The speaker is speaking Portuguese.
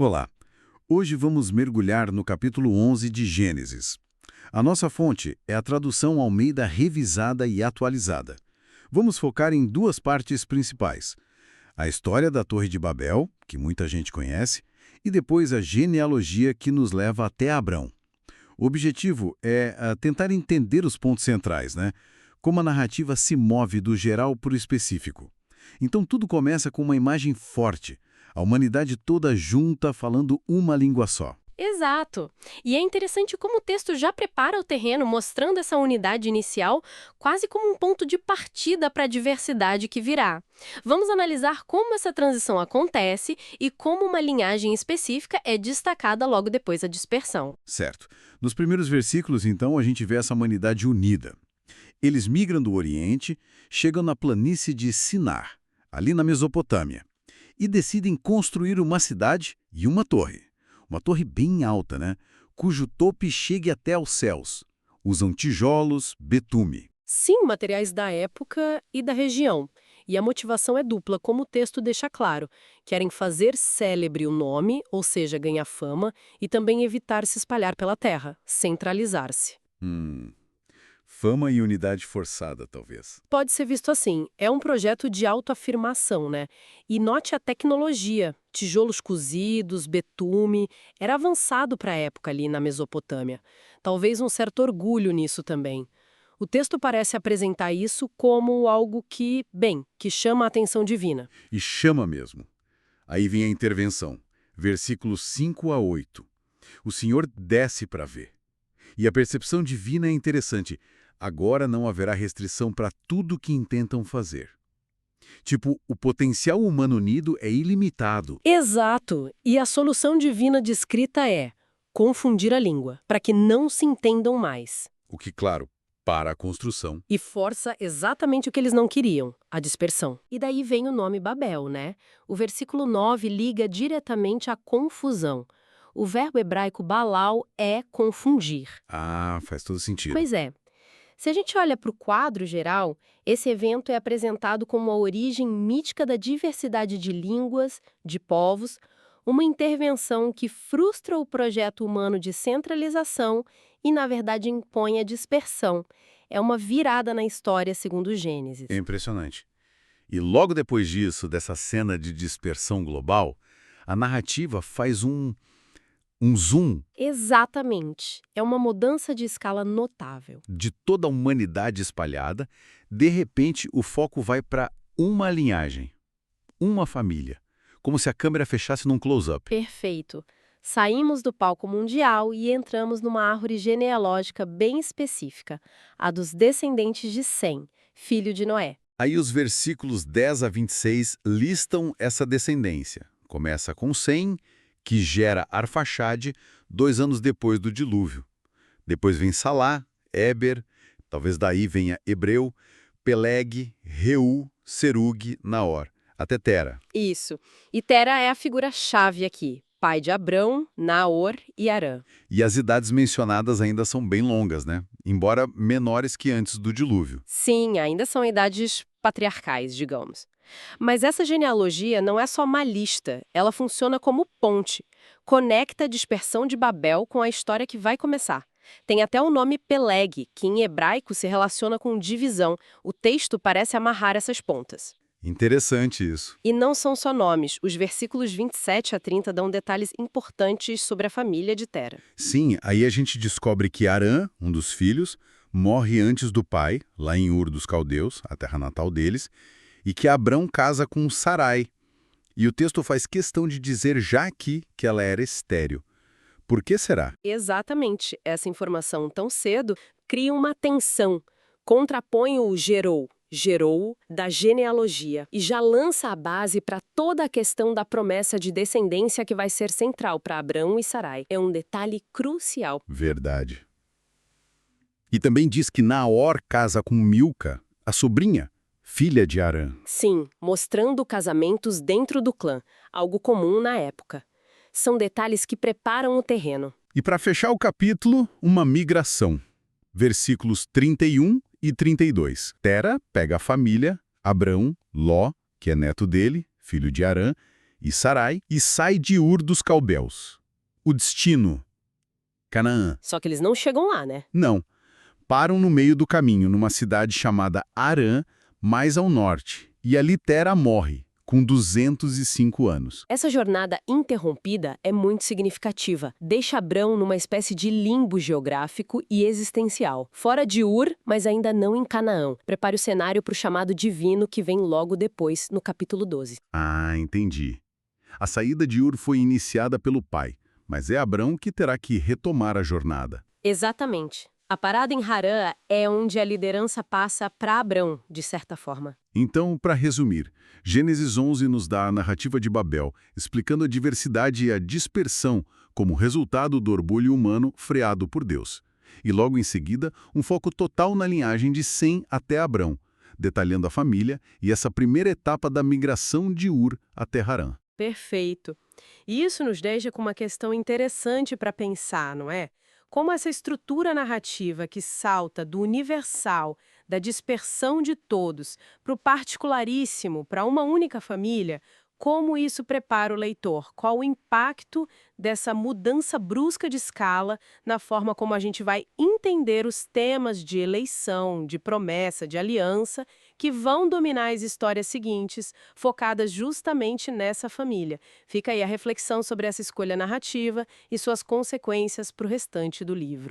Olá, hoje vamos mergulhar no capítulo 11 de Gênesis. A nossa fonte é a tradução Almeida revisada e atualizada. Vamos focar em duas partes principais: a história da Torre de Babel, que muita gente conhece, e depois a genealogia que nos leva até Abrão. O objetivo é tentar entender os pontos centrais, né? Como a narrativa se move do geral para o específico. Então tudo começa com uma imagem forte, a humanidade toda junta falando uma língua só. Exato. E é interessante como o texto já prepara o terreno, mostrando essa unidade inicial quase como um ponto de partida para a diversidade que virá. Vamos analisar como essa transição acontece e como uma linhagem específica é destacada logo depois da dispersão. Certo. Nos primeiros versículos, então, a gente vê essa humanidade unida. Eles migram do Oriente, chegam na planície de Sinar, ali na Mesopotâmia, e decidem construir uma cidade e uma torre. Uma torre bem alta, né? Cujo topo chegue até aos céus. Usam tijolos, betume. Sim, materiais da época e da região. E a motivação é dupla, como o texto deixa claro. Querem fazer célebre o nome, ou seja, ganhar fama, e também evitar se espalhar pela terra, centralizar-se. Fama e unidade forçada, talvez. Pode ser visto assim, é um projeto de autoafirmação, né? E note a tecnologia, tijolos cozidos, betume, era avançado para a época ali na Mesopotâmia. Talvez um certo orgulho nisso também. O texto parece apresentar isso como algo que chama a atenção divina. E chama mesmo. Aí vem a intervenção. Versículos 5 a 8. O Senhor desce para ver. E a percepção divina é interessante. Agora não haverá restrição para tudo que intentam fazer. Tipo, o potencial humano unido é ilimitado. Exato! E a solução divina descrita é confundir a língua, para que não se entendam mais. O que, claro, para a construção. E força exatamente o que eles não queriam, a dispersão. E daí vem o nome Babel, né? O versículo 9 liga diretamente à confusão. O verbo hebraico balal é confundir. Ah, faz todo sentido. Pois é. Se a gente olha para o quadro geral, esse evento é apresentado como a origem mítica da diversidade de línguas, de povos, uma intervenção que frustra o projeto humano de centralização e, na verdade, impõe a dispersão. É uma virada na história, segundo Gênesis. É impressionante. E logo depois disso, dessa cena de dispersão global, a narrativa faz um zoom Exatamente. É uma mudança de escala notável. de toda a humanidade espalhada. De repente, o foco vai para uma linhagem, uma família, como se a câmera fechasse num close-up. Perfeito. Saímos do palco mundial e entramos numa árvore genealógica bem específica, a dos descendentes de Sem, filho de Noé. Aí os versículos 10 a 26 listam essa descendência. Começa com Sem, que gera Arfaxade 2 anos depois do dilúvio. Depois vem Salá, Éber, talvez daí venha Hebreu, Peleg, Reu, Serug, Naor, até Tera. Isso. E Tera é a figura-chave aqui, pai de Abrão, Naor e Harã. E as idades mencionadas ainda são bem longas, né? Embora menores que antes do dilúvio. Sim, ainda são idades patriarcais, digamos. Mas essa genealogia não é só uma lista, ela funciona como ponte. Conecta a dispersão de Babel com a história que vai começar. Tem até o nome Peleg, que em hebraico se relaciona com divisão. O texto parece amarrar essas pontas. Interessante isso. E não são só nomes, os versículos 27 a 30 dão detalhes importantes sobre a família de Tera. Sim, aí a gente descobre que Arã, um dos filhos, morre antes do pai, lá em Ur dos Caldeus, a terra natal deles, e que Abrão casa com Sarai. E o texto faz questão de dizer já aqui que ela era estéril. Por que será? Exatamente. Essa informação tão cedo cria uma tensão, contrapõe o gerou da genealogia e já lança a base para toda a questão da promessa de descendência que vai ser central para Abrão e Sarai. É um detalhe crucial. Verdade. E também diz que Naor casa com Milca, a sobrinha, filha de Arã. Sim, mostrando casamentos dentro do clã, algo comum na época. São detalhes que preparam o terreno. E para fechar o capítulo, uma migração. Versículos 31 e 32. Tera pega a família, Abrão, Ló, que é neto dele, filho de Arã, e Sarai, e sai de Ur dos Caldeus. O destino: Canaã. Só que eles não chegam lá, né? Não. Param no meio do caminho, numa cidade chamada Harã, mais ao norte. E ali Tera morre, com 205 anos. Essa jornada interrompida é muito significativa. Deixa Abrão numa espécie de limbo geográfico e existencial. Fora de Ur, mas ainda não em Canaã. Prepare o cenário para o chamado divino que vem logo depois, no capítulo 12. Ah, entendi. A saída de Ur foi iniciada pelo pai, mas é Abrão que terá que retomar a jornada. Exatamente. A parada em Harã é onde a liderança passa para Abrão, de certa forma. Então, para resumir, Gênesis 11 nos dá a narrativa de Babel, explicando a diversidade e a dispersão como resultado do orgulho humano freado por Deus. E logo em seguida, um foco total na linhagem de Sem até Abrão, detalhando a família e essa primeira etapa da migração de Ur até Harã. Perfeito. E isso nos deixa com uma questão interessante para pensar, não é? Como essa estrutura narrativa que salta do universal, da dispersão de todos, para o particularíssimo, para uma única família, como isso prepara o leitor? Qual o impacto dessa mudança brusca de escala na forma como a gente vai entender os temas de eleição, de promessa, de aliança, que vão dominar as histórias seguintes, focadas justamente nessa família? Fica aí a reflexão sobre essa escolha narrativa e suas consequências para o restante do livro.